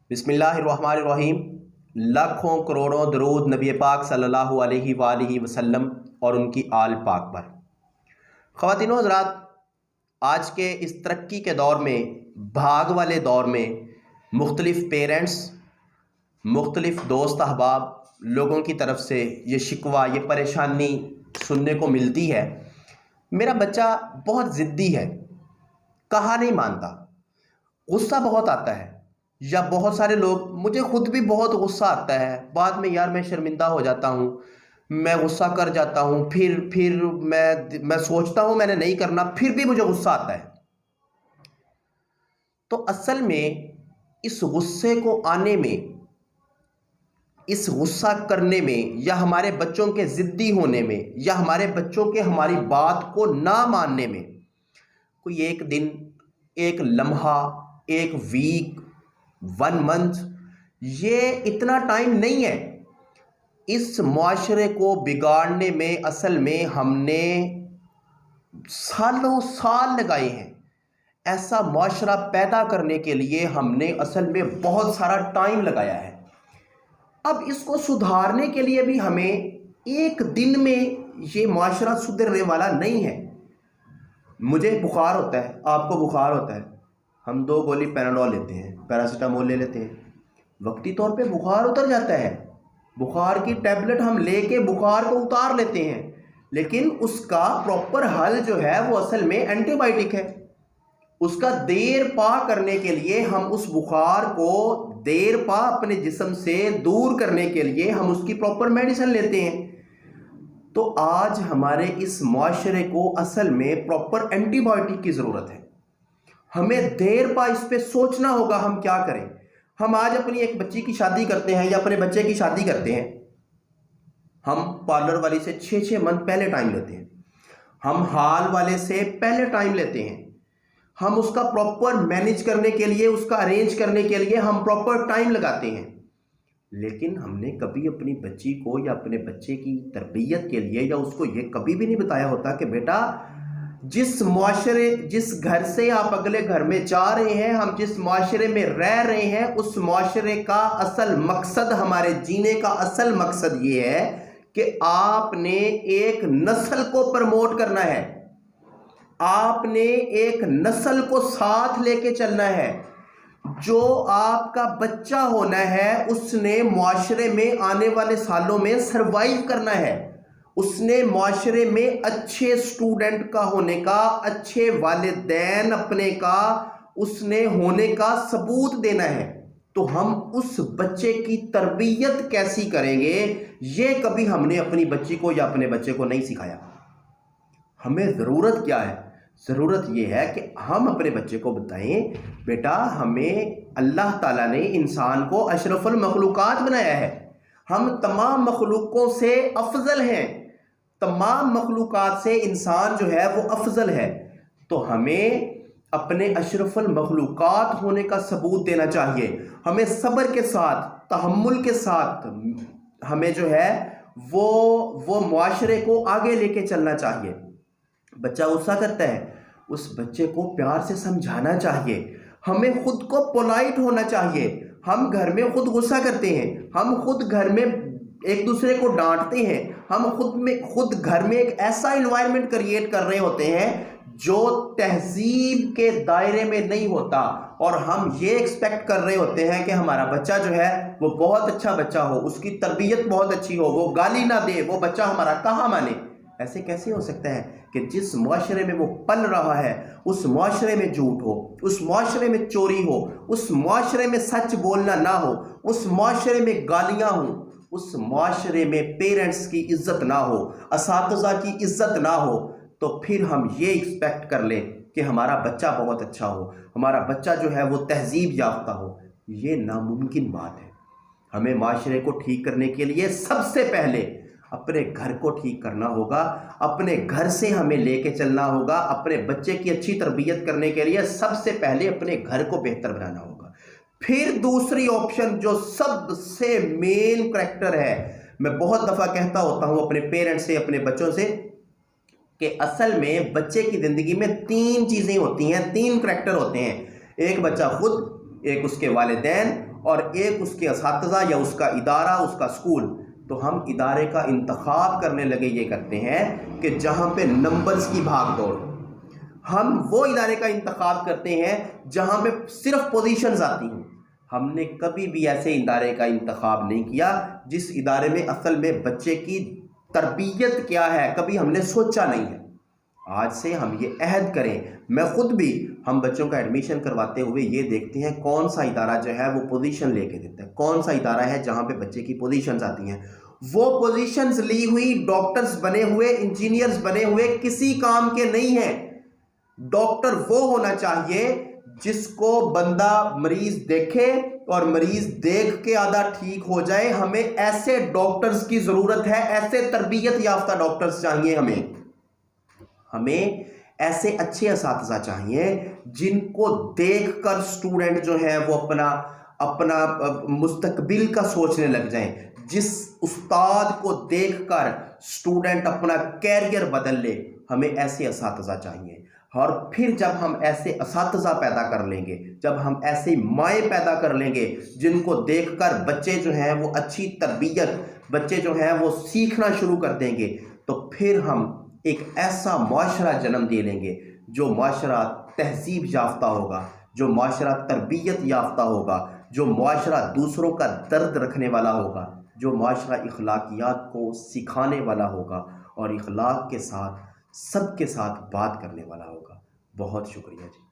बिस्मिल्लाहिर्रहमानिर्रहीम। लाखों करोड़ों दरूद नबी पाक सल्लल्लाहु अलैहि वालैहि वसल्लम और उनकी आल पाक पर। ख़वातीन व हज़रात, आज के इस तरक्की के दौर में, भाग वाले दौर में, मुख्तलिफ़ पेरेंट्स, मुख्तलिफ़ दोस्त अहबाब लोगों की तरफ से ये शिकवा, ये परेशानी सुनने को मिलती है, मेरा बच्चा बहुत ज़िद्दी है, कहा नहीं मानता, गुस्सा बहुत आता है। या बहुत सारे लोग, मुझे खुद भी बहुत गुस्सा आता है, बाद में यार मैं शर्मिंदा हो जाता हूँ, मैं गुस्सा कर जाता हूँ, फिर मैं सोचता हूँ मैंने नहीं करना, फिर भी मुझे गुस्सा आता है। तो असल में इस गुस्से को आने में, इस गुस्सा करने में, या हमारे बच्चों के ज़िद्दी होने में, या हमारे बच्चों के हमारी बात को ना मानने में कोई एक दिन, एक लम्हा, एक वीक, 1 मंथ, ये इतना टाइम नहीं है। इस मुआशरे को बिगाड़ने में असल में हमने सालों साल लगाए हैं। ऐसा मुआशरा पैदा करने के लिए हमने असल में बहुत सारा टाइम लगाया है। अब इसको सुधारने के लिए भी हमें एक दिन में ये मुआशरा सुधरने वाला नहीं है। मुझे बुखार होता है, आपको बुखार होता है, हम 2 गोली पैराडोल लेते हैं, पैरासीटामोल ले लेते हैं, वक्ती तौर पे बुखार उतर जाता है। बुखार की टैबलेट हम लेके बुखार को उतार लेते हैं, लेकिन उसका प्रॉपर हल जो है वो असल में एंटीबायोटिक है। उसका देर पा करने के लिए, हम उस बुखार को देर पा अपने जिस्म से दूर करने के लिए हम उसकी प्रॉपर मेडिसिन लेते हैं। तो आज हमारे इस मुआशरे को असल में प्रॉपर एंटीबायोटिक की ज़रूरत है। हमें देर पा इस पे सोचना होगा हम क्या करें। हम आज अपनी एक बच्ची की शादी करते हैं या अपने बच्चे की शादी करते हैं, हम पार्लर वाली से 6-6 मंथ पहले टाइम लेते हैं, हम हाल वाले से पहले टाइम लेते हैं, हम उसका प्रॉपर मैनेज करने के लिए, उसका अरेंज करने के लिए हम प्रॉपर टाइम लगाते हैं। लेकिन हमने कभी अपनी बच्ची को या अपने बच्चे की तरबियत के लिए या उसको ये कभी भी नहीं बताया होता कि बेटा, जिस मुआशरे, जिस घर से आप अगले घर में जा रहे हैं, हम जिस मुआशरे में रह रहे हैं, उस मुआशरे का असल मकसद, हमारे जीने का असल मकसद ये है कि आपने एक नस्ल को प्रमोट करना है, आपने एक नस्ल को साथ लेके चलना है। जो आपका बच्चा होना है उसने मुआशरे में आने वाले सालों में सरवाइव करना है, उसने मुआशरे में अच्छे स्टूडेंट का होने का, अच्छे वालिदैन अपने का उसने होने का सबूत देना है। तो हम उस बच्चे की तरबियत कैसी करेंगे, ये कभी हमने अपनी बच्ची को या अपने बच्चे को नहीं सिखाया। हमें ज़रूरत क्या है? ज़रूरत यह है कि हम अपने बच्चे को बताएं, बेटा, हमें अल्लाह ताला ने इंसान को अशरफुल मखलूकात बनाया है, हम तमाम मखलूकों से अफजल हैं, तमाम मखलूकात से इंसान जो है वो अफजल है। तो हमें अपने अशरफुल मखलूकात होने का सबूत देना चाहिए। हमें सब्र के साथ, तहम्मुल के साथ हमें जो है वो मुआशरे को आगे लेके चलना चाहिए। बच्चा गुस्सा करता है, उस बच्चे को प्यार से समझाना चाहिए। हमें खुद को पोलाइट होना चाहिए। हम घर में खुद गुस्सा करते हैं, हम खुद घर में एक दूसरे को डांटते हैं, हम खुद घर में एक ऐसा इन्वायरमेंट क्रिएट कर रहे होते हैं जो तहजीब के दायरे में नहीं होता, और हम ये एक्सपेक्ट कर रहे होते हैं कि हमारा बच्चा जो है वो बहुत अच्छा बच्चा हो, उसकी तरबियत बहुत अच्छी हो, वो गाली ना दे, वो बच्चा हमारा कहा माने। ऐसे कैसे हो सकता है कि जिस मुआशरे में वो पल रहा है उस मुआशरे में झूठ हो, उस मुआशरे में चोरी हो, उस मुआशरे में सच बोलना ना हो, उस मुआशरे में गालियां हो, उस मुआशरे में पेरेंट्स की इज्जत ना हो, असातिज़ा की इज्जत ना हो, तो फिर हम ये एक्सपेक्ट कर लें कि हमारा बच्चा बहुत अच्छा हो, हमारा बच्चा जो है वो तहजीब याफ्ता हो। ये नामुमकिन बात है। हमें मुआशरे को ठीक करने के लिए सबसे पहले अपने घर को ठीक करना होगा, अपने घर से हमें लेके चलना होगा। अपने बच्चे की अच्छी तरबियत करने के लिए सबसे पहले अपने घर को बेहतर बनाना होगा। फिर दूसरी ऑप्शन जो सबसे मेन करैक्टर है, मैं बहुत दफ़ा कहता होता हूँ अपने पेरेंट्स से, अपने बच्चों से, कि असल में बच्चे की ज़िंदगी में 3 चीज़ें होती हैं, 3 करैक्टर होते हैं। एक बच्चा खुद, एक उसके वालिदैन اور ایک اس کے اساتذہ یا اس کا ادارہ، اس کا اسکول، تو ہم ادارے کا انتخاب کرنے لگے یہ کرتے ہیں کہ جہاں پہ نمبرز کی بھاگ دوڑ، ہم وہ ادارے کا انتخاب کرتے ہیں جہاں پہ صرف پوزیشنز آتی ہیں۔ ہم نے کبھی بھی ایسے ادارے کا انتخاب نہیں کیا جس ادارے میں اصل میں بچے کی تربیت کیا ہے، کبھی ہم نے سوچا نہیں ہے۔ آج سے ہم یہ عہد کریں، میں خود بھی، ہم بچوں کا ایڈمیشن کرواتے ہوئے یہ دیکھتے ہیں کون سا ادارہ جو ہے وہ پوزیشن لے کے دیتا ہے، کون سا ادارہ ہے جہاں پہ بچے کی پوزیشنز آتی ہیں۔ وہ پوزیشنز لی ہوئی ڈاکٹرز بنے ہوئے، انجینئرز بنے ہوئے کسی کام کے نہیں ہیں۔ ڈاکٹر وہ ہونا چاہیے جس کو بندہ مریض دیکھے اور مریض دیکھ کے آدھا ٹھیک ہو جائے۔ ہمیں ایسے ڈاکٹرز کی ضرورت ہے، ایسے تربیت یافتہ ڈاکٹرز چاہیے ہمیں ایسے اچھے اساتذہ چاہیے جن کو دیکھ کر سٹوڈنٹ جو ہے وہ اپنا مستقبل کا سوچنے لگ جائیں، جس استاد کو دیکھ کر سٹوڈنٹ اپنا کیریئر بدل لے۔ ہمیں ایسے اساتذہ چاہیے، اور پھر جب ہم ایسے اساتذہ پیدا کر لیں گے، جب ہم ایسے مائیں پیدا کر لیں گے جن کو دیکھ کر بچے جو ہیں وہ اچھی تربیت، بچے جو ہیں وہ سیکھنا شروع کر دیں گے، تو پھر ہم ایک ایسا معاشرہ جنم دے لیں گے جو معاشرہ تہذیب یافتہ ہوگا، جو معاشرہ تربیت یافتہ ہوگا، جو معاشرہ دوسروں کا درد رکھنے والا ہوگا، جو معاشرہ اخلاقیات کو سکھانے والا ہوگا اور اخلاق کے ساتھ سب کے ساتھ بات کرنے والا ہوگا۔ بہت شکریہ جی۔